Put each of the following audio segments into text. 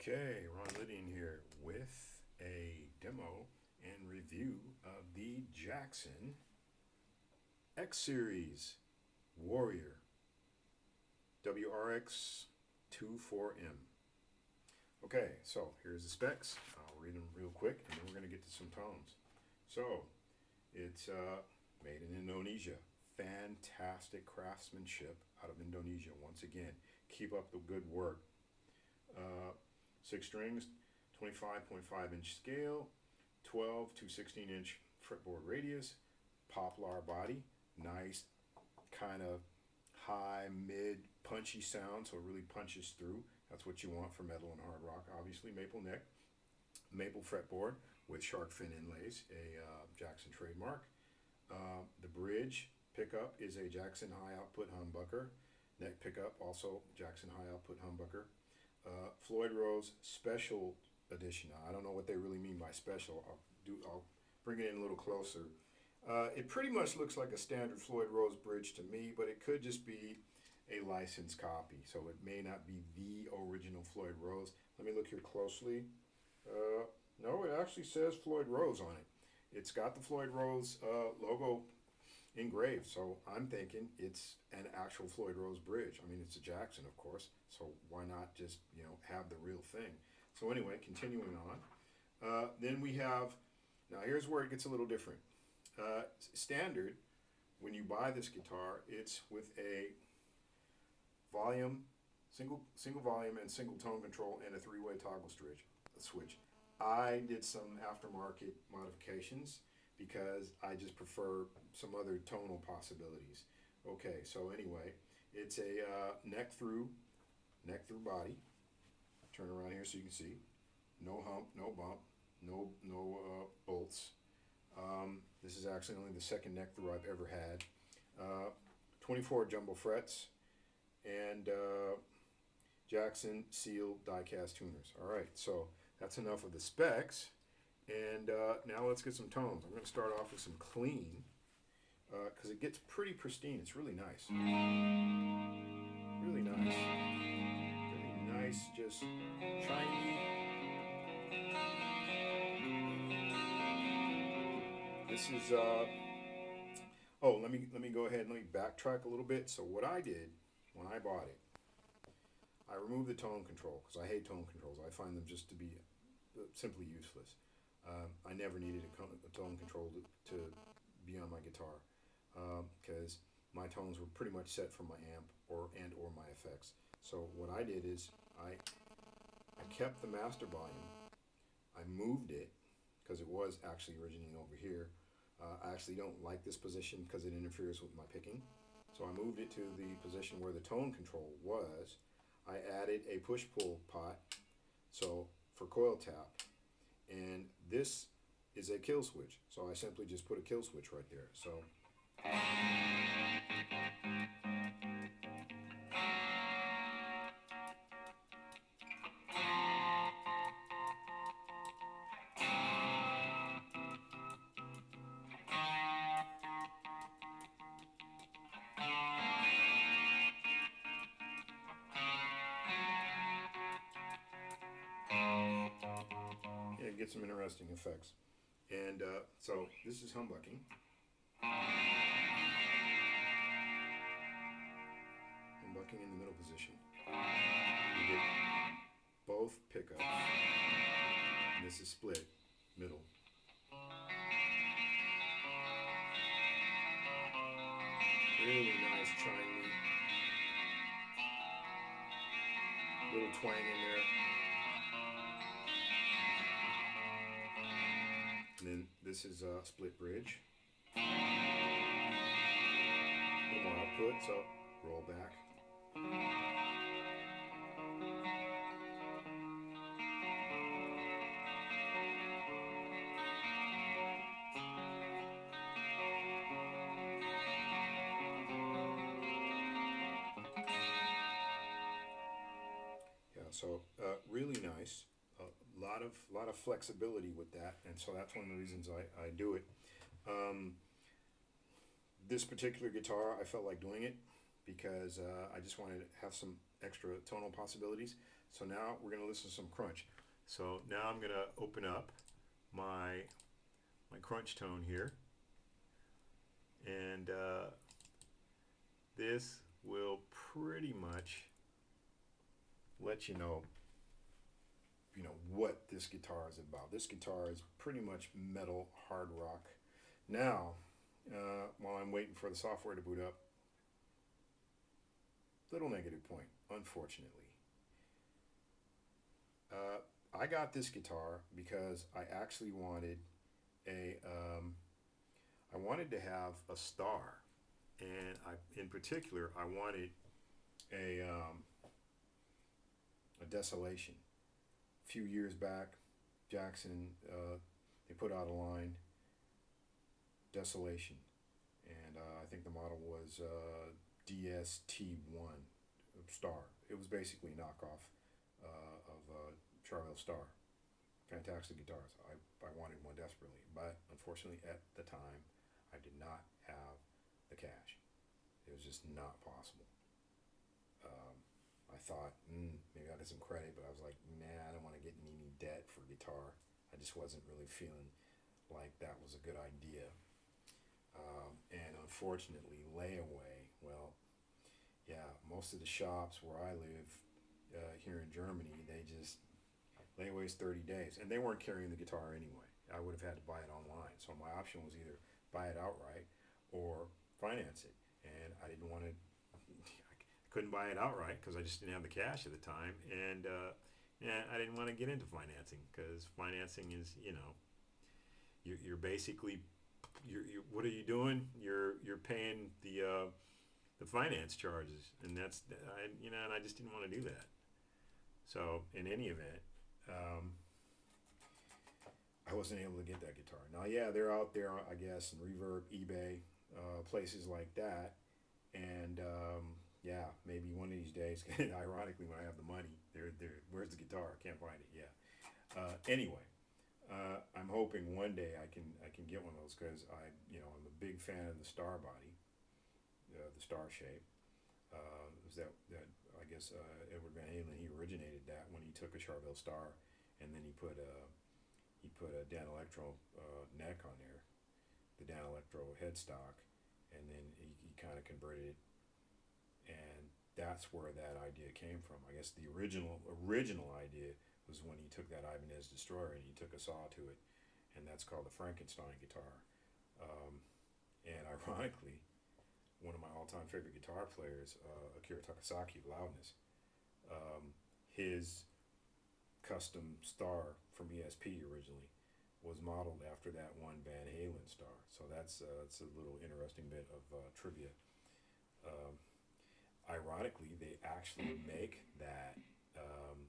Okay, Ron Lydian here with a demo and review of the Jackson X Series Warrior WRX24M. Okay, so here's the specs. I'll read them real quick and then we're going to get to some tones. So, it's made in Indonesia. Fantastic craftsmanship out of Indonesia. Once again, keep up the good work. 6 strings, 25.5 inch scale, 12 to 16 inch fretboard radius, poplar body, nice kind of high, mid, punchy sound, so it really punches through. That's what you want for metal and hard rock. Obviously, maple neck, maple fretboard with shark fin inlays, a Jackson trademark. The bridge pickup is a Jackson high output humbucker. Neck pickup also Jackson high output humbucker. Floyd Rose Special Edition. Now, I don't know what they really mean by special. I'll bring it in a little closer. It pretty much looks like a standard Floyd Rose bridge to me, but it could just be a licensed copy, so it may not be the original Floyd Rose. Let me look here closely. No, it actually says Floyd Rose on it. It's got the Floyd Rose logo engraved, so I'm thinking it's an actual Floyd Rose bridge. I mean, it's a Jackson, of course, so why not just, have the real thing? So anyway, continuing on. Then we have, now here's where it gets a little different. Standard, when you buy this guitar, it's with a volume, single volume and single tone control and a 3-way toggle switch. I did some aftermarket modifications because I just prefer some other tonal possibilities. Okay, so anyway, it's a neck through body. Turn around here so you can see. No hump, no bump, no bolts. This is actually only the second neck through I've ever had. 24 jumbo frets and Jackson sealed die-cast tuners. All right, so that's enough of the specs. And now let's get some tones. I'm going to start off with some clean because it gets pretty pristine. It's really nice. Really nice. Really nice, just shiny. This is, oh, let me go ahead and let me backtrack a little bit. So what I did when I bought it, I removed the tone control because I hate tone controls. I find them just to be simply useless. I never needed a tone control to be on my guitar because my tones were pretty much set from my amp or my effects. So what I did is I kept the master volume. I moved it because it was actually originating over here. I actually don't like this position because it interferes with my picking. So I moved it to the position where the tone control was. I added a push-pull pot, so for coil tap. And this is a kill switch, so I simply just put a kill switch right there. So yeah, it gets some interesting effects. And so this is humbucking. Humbucking in the middle position. You get both pickups. And this is split, middle. Really nice chimey. Little twang in there. And then this is a split bridge. A little more output, so roll back. Yeah, so really nice. A lot of flexibility with that, and so that's one of the reasons I do it. This particular guitar, I felt like doing it because I just wanted to have some extra tonal possibilities. So now we're going to listen to some crunch. So now I'm going to open up my crunch tone here, and this will pretty much let you know what this guitar is about. This guitar is pretty much metal hard rock. Now, while I'm waiting for the software to boot up, little negative point, unfortunately. I got this guitar because I actually wanted I wanted to have a star, and in particular, I wanted a Desolation. A few years back, Jackson, they put out a line, Desolation, and I think the model was DST1 Star. It was basically a knockoff of Charvel Star. Fantastic guitars. I wanted one desperately, but unfortunately at the time I did not have the cash. It was just not possible. I thought maybe I'll get some credit, but I was like, nah, I don't want to get in any debt for guitar. I just wasn't really feeling like that was a good idea. And unfortunately, layaway, well, yeah, most of the shops where I live here in Germany, they just, layaway's 30 days, and they weren't carrying the guitar anyway. I would have had to buy it online. So my option was either buy it outright or finance it. And I didn't want to, I couldn't buy it outright because I just didn't have the cash at the time. And I didn't want to get into financing because financing is, you're basically, what are you doing? You're paying the finance charges, and and I just didn't want to do that. So in any event, I wasn't able to get that guitar. Now, yeah, they're out there, I guess, in Reverb, eBay, places like that, and yeah, maybe one of these days. Ironically, when I have the money, where's the guitar? I can't find it. Yeah. Anyway, I'm hoping one day I can get one of those because I'm a big fan of the star body, the star shape. Was that I guess Edward Van Halen, he originated that when he took a Charvel Star, and then he put a Dan Electro neck on there, the Dan Electro headstock, and then he kind of converted it, and that's where that idea came from. I guess the original idea was when he took that Ibanez Destroyer and he took a saw to it, and that's called the Frankenstein guitar. And ironically, one of my all-time favorite guitar players, Akira Takasaki of Loudness, his custom star from ESP originally was modeled after that one Van Halen star. So that's a little interesting bit of trivia. Ironically, they actually make that.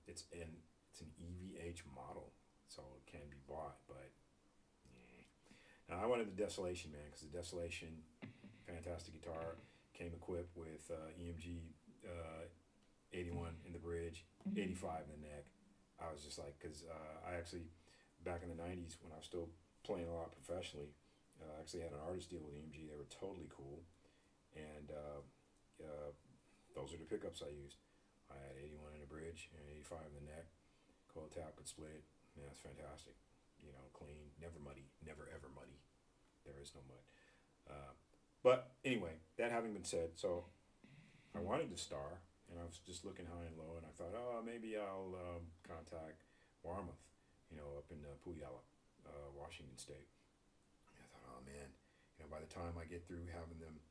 It's an EVH model, so it can be bought. But now I wanted the Desolation, man, because the Desolation, fantastic guitar, came equipped with EMG 81 in the bridge, 85 in the neck. I was just like, because I actually, back in the 90s when I was still playing a lot professionally, I actually had an artist deal with EMG. They were totally cool. And those are the pickups I used. I had 81 in the bridge and 85 in the neck. Coil tap could split it. Man, that's fantastic. Clean, never muddy, never ever muddy. There is no mud. But anyway, that having been said, so I wanted the star, and I was just looking high and low, and I thought, maybe I'll contact Warmouth, up in Puyallup, Washington State. And I thought, oh man, by the time I get through having them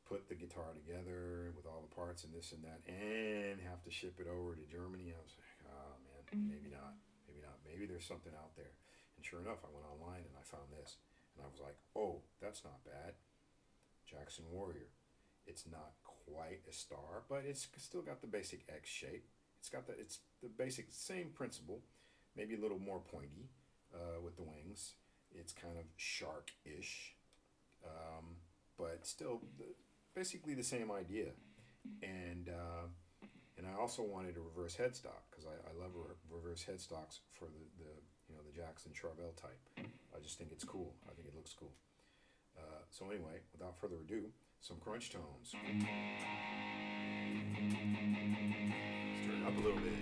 put the guitar together with all the parts and this and that, and have to ship it over to Germany, I was like, oh man, maybe not. Maybe there's something out there. And sure enough, I went online and I found this, and I was like, oh, that's not bad. Jackson Warrior. It's not quite a star, but it's still got the basic X shape. It's the basic same principle, maybe a little more pointy with the wings. It's kind of shark-ish, but still basically the same idea. And I also wanted a reverse headstock because I love reverse headstocks for the Jackson Charvel type. I just think it's cool. I think it looks cool. So anyway, without further ado, some crunch tones. Let's turn it up a little bit.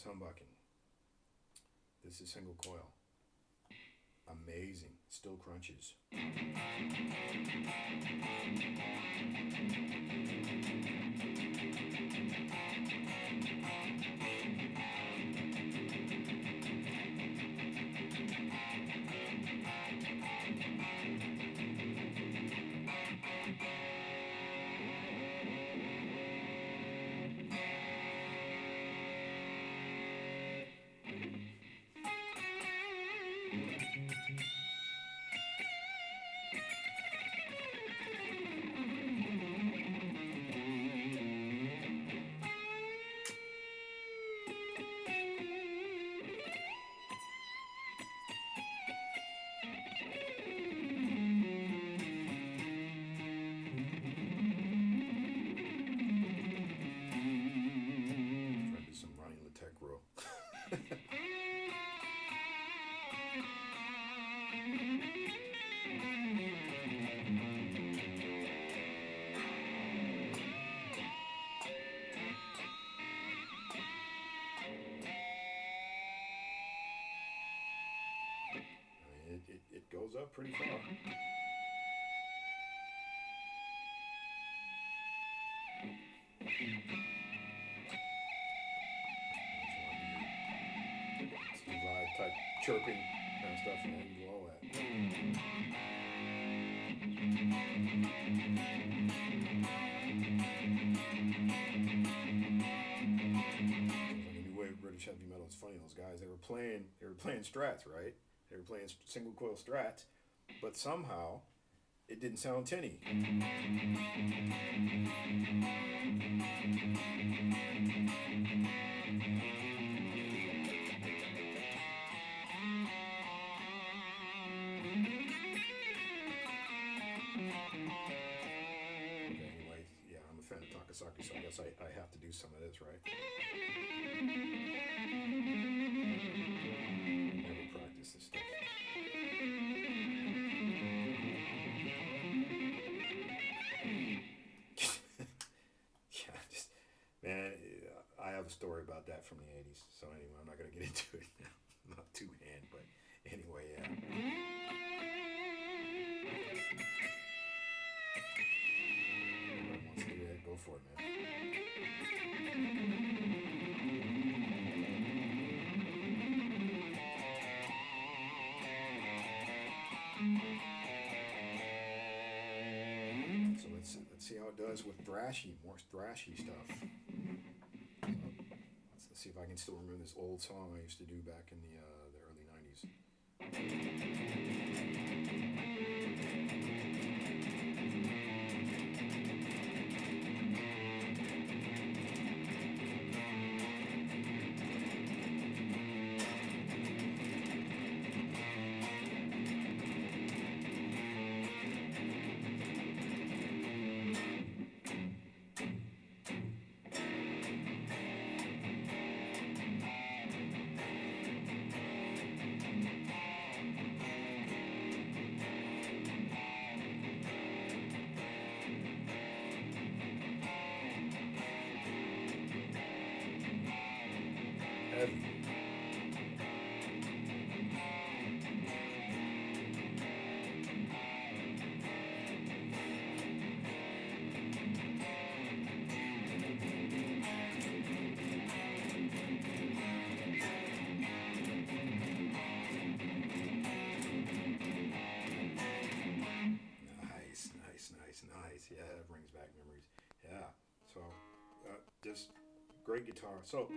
Humbucking. This is single coil. Amazing. Still crunches. It goes up pretty far. It's live type chirping kind of stuff, and you do all that. Like a new wave of British heavy metal. It's funny, those guys, they were playing strats, right? They were playing single coil strats, but somehow it didn't sound tinny. Anyway, yeah, I'm a fan of Takasaki, so I guess I have to do some of this, right? Never practice this stuff. Man, I have a story about that from the 80s. So anyway, I'm not going to get into it now. Not two-hand, but anyway, yeah. Everyone wants to do that. Go for it, man. So let's see how it does with thrashy, more thrashy stuff. Let's see if I can still remember this old song I used to do back in the early 90s. great guitar. So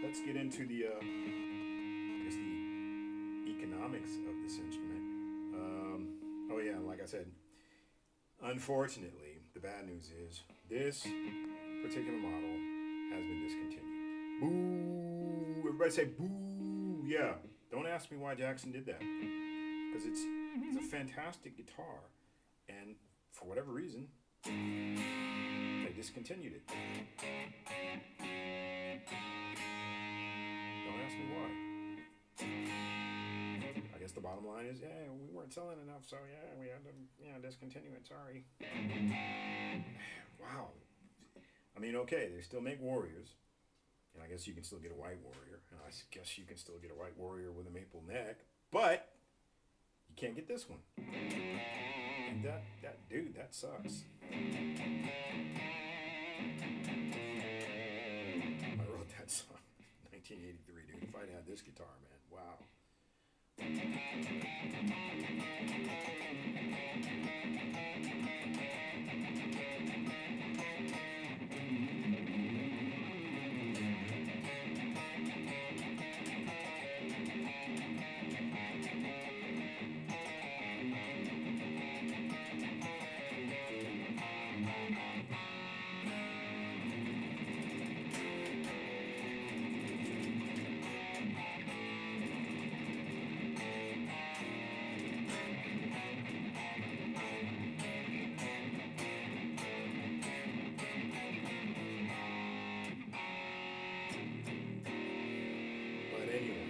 let's get into the, I guess the economics of this instrument. Oh yeah, like I said, unfortunately, the bad news is this particular model has been discontinued. Boo! Everybody say boo! Yeah. Don't ask me why Jackson did that, because it's a fantastic guitar, and for whatever reason, they discontinued it. Don't ask me why. I guess the bottom line is, yeah, we weren't selling enough, so yeah, we had to, discontinue it. Sorry. Wow. I mean, okay, they still make Warriors, and I guess you can still get a white Warrior, and I guess you can still get a white Warrior with a maple neck, but you can't get this one. And that sucks. I wrote that song in 1983, dude. If I'd had this guitar, man, wow. But anyway,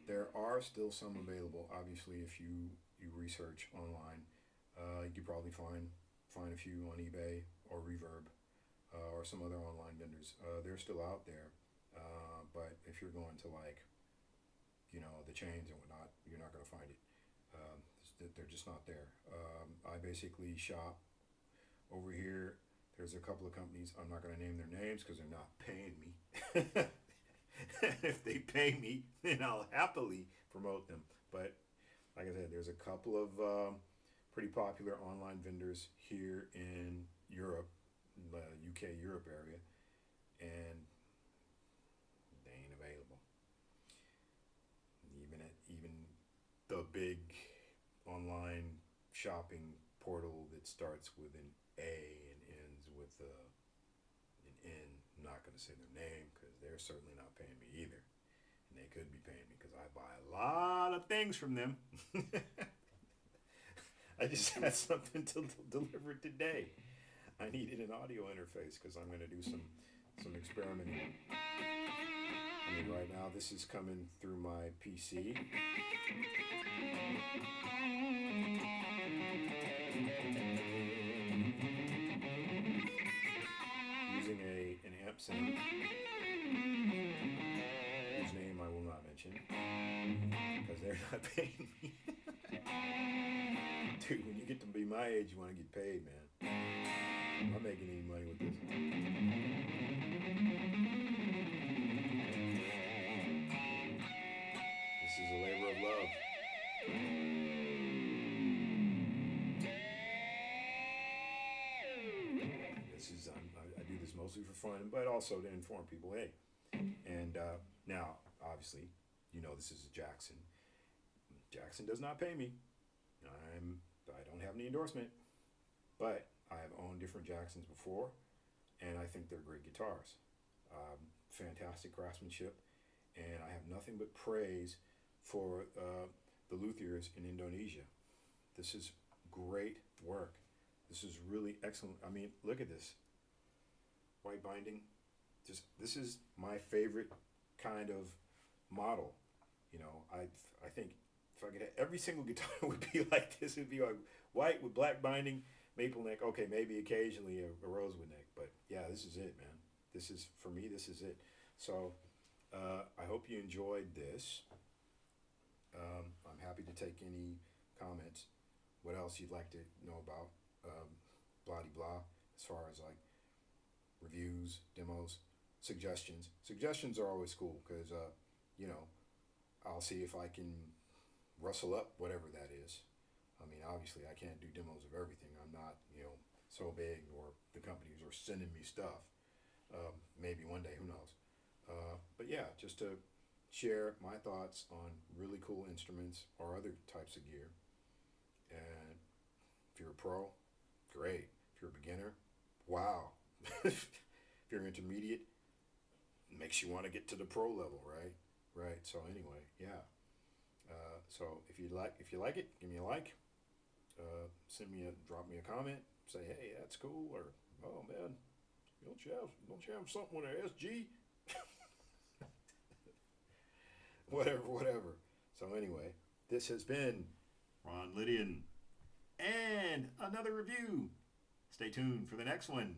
there are still some available. Obviously, if you research online, you could probably find a few on eBay or Reverb or some other online vendors. They're still out there, but if you're going to like, the chains and whatnot, you're not going to find it. They're just not there. I basically shop over here. There's a couple of companies. I'm not going to name their names because they're not paying me. If they pay me, then I'll happily promote them. But like I said, there's a couple of pretty popular online vendors here in Europe, the UK, Europe area, and they ain't available. Even the big online shopping portal that starts with an A and ends with an N. I'm not going to say their name because they're certainly not paying me either. And they could be paying me because I buy a lot of things from them. I just had something to deliver today. I needed an audio interface because I'm going to do some experimenting. I mean, right now this is coming through my PC. Using an amp sound whose name I will not mention because they're not paying me. Dude, when you get to be my age, you want to get paid, man. I'm not making any money with this. This is a labor of love. I do this mostly for fun, but also to inform people, hey. And now, obviously, this is a Jackson. Jackson does not pay me. I don't have any endorsement, but I have owned different Jacksons before, and I think they're great guitars. Fantastic craftsmanship, and I have nothing but praise for the luthiers in Indonesia. This is great work. This is really excellent. I mean, look at this. White binding. This is my favorite kind of model. I think if I could have every single guitar would be like this. It'd be like white with black binding, maple neck. Okay, maybe occasionally a rosewood neck, but yeah, this is it, man. This is, for me, this is it. So I hope you enjoyed this. I'm happy to take any comments. What else you'd like to know about blah de blah, as far as like reviews, demos, suggestions. Suggestions are always cool because I'll see if I can rustle up whatever that is. I mean, obviously I can't do demos of everything. I'm not, so big, or the companies are sending me stuff. Maybe one day, who knows? But yeah, just to share my thoughts on really cool instruments or other types of gear. And if you're a pro, great. If you're a beginner, wow. If you're intermediate, it makes you want to get to the pro level, right? Right. So anyway, yeah. So if you like it, give me a like. Drop me a comment. Say, hey, that's cool, or oh man, don't you have something with an SG? Whatever. So anyway, this has been Ron Lydian and another review. Stay tuned for the next one.